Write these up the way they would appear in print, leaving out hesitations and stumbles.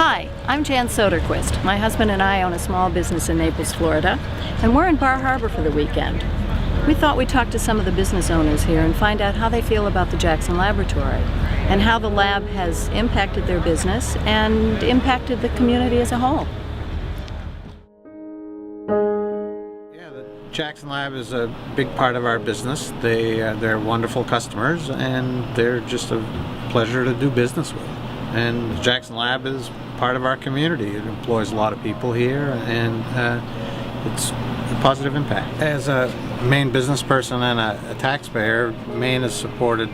Hi, I'm Jan Soderquist. My husband and I own a small business in Naples, Florida, and we're in Bar Harbor for the weekend. We thought we'd talk to some of the business owners here and find out how they feel about the Jackson Laboratory and how the lab has impacted their business and impacted the community as a whole. Yeah, the Jackson Lab is a big part of our business. They're wonderful customers and they're just a pleasure to do business with. And the Jackson Lab is part of our community. It employs a lot of people here, and it's a positive impact. As a Maine business person and a taxpayer, Maine has supported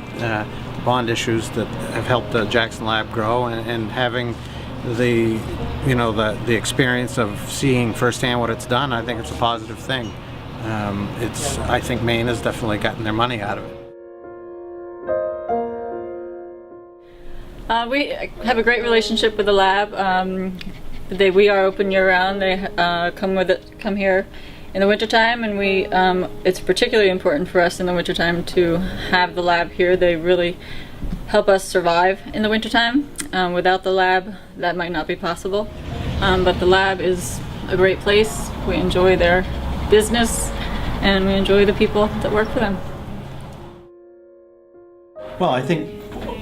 bond issues that have helped the Jackson Lab grow, and having the experience of seeing firsthand what it's done, I think it's a positive thing. I think Maine has definitely gotten their money out of it. We have a great relationship with the lab. We are open year-round. They come here in the wintertime, and it's particularly important for us in the wintertime to have the lab here. They really help us survive in the wintertime. Without the lab, that might not be possible. But the lab is a great place. We enjoy their business, and we enjoy the people that work for them. Well, I think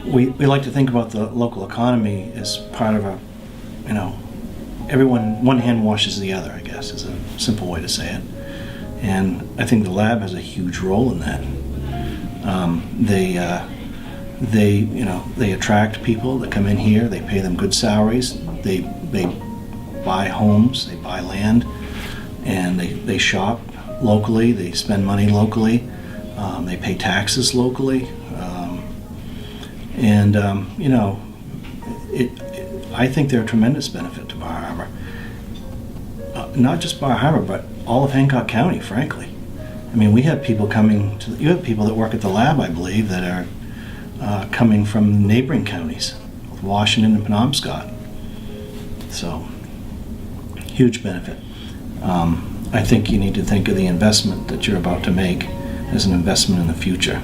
we like to think about the local economy as part of one hand washes the other, I guess, is a simple way to say it. And I think the lab has a huge role in that. They attract people that come in here. They pay them good salaries. They buy homes. They buy land, and they shop locally. They spend money locally. They pay taxes locally. I think they're a tremendous benefit to Bar Harbor. Not just Bar Harbor, but all of Hancock County, frankly. I mean, you have people that work at the lab, I believe, that are coming from neighboring counties, Washington and Penobscot. So, huge benefit. I think you need to think of the investment that you're about to make as an investment in the future.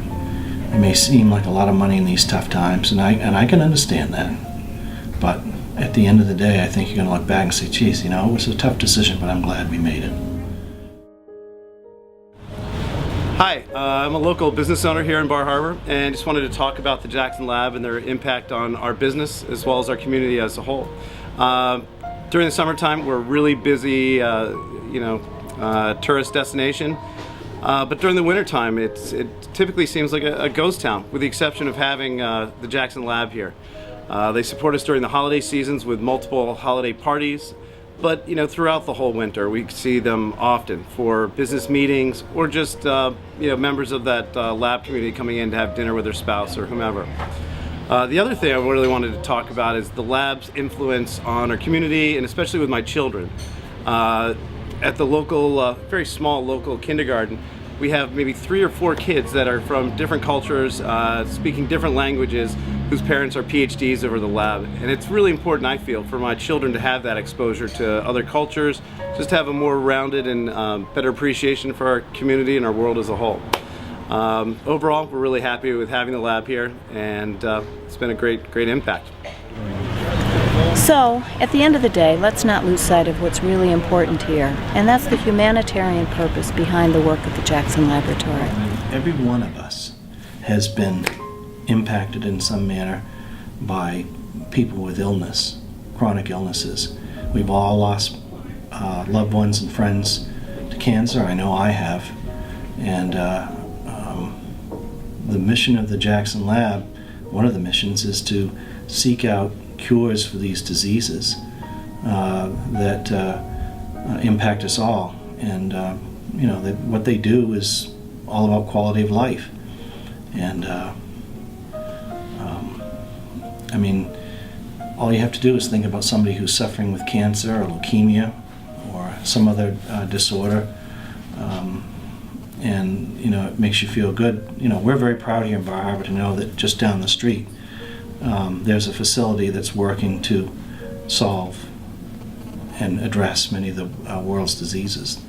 It may seem like a lot of money in these tough times, and I can understand that. But at the end of the day, I think you're going to look back and say, geez, it was a tough decision, but I'm glad we made it. Hi, I'm a local business owner here in Bar Harbor, and just wanted to talk about the Jackson Lab and their impact on our business as well as our community as a whole. During the summertime, we're a really busy, tourist destination. But during the wintertime, it typically seems like a ghost town, with the exception of having the Jackson Lab here. They support us during the holiday seasons with multiple holiday parties, but throughout the whole winter we see them often for business meetings or just members of that lab community coming in to have dinner with their spouse or whomever. The other thing I really wanted to talk about is the lab's influence on our community, and especially with my children. At the local, very small local kindergarten, we have maybe 3 or 4 kids that are from different cultures, speaking different languages, whose parents are PhDs over the lab. And it's really important, I feel, for my children to have that exposure to other cultures, just to have a more rounded and better appreciation for our community and our world as a whole. Overall, we're really happy with having the lab here, and it's been a great impact. So, at the end of the day, let's not lose sight of what's really important here, and that's the humanitarian purpose behind the work of the Jackson Laboratory. Every one of us has been impacted in some manner by people with illness, chronic illnesses. We've all lost loved ones and friends to cancer. I know I have. And the mission of the Jackson Lab, one of the missions, is to seek out cures for these diseases that impact us all. And what they do is all about quality of life. And all you have to do is think about somebody who's suffering with cancer or leukemia or some other disorder, and it makes you feel good. We're very proud here in Bar Harbor to know that just down the street there's a facility that's working to solve and address many of the world's diseases.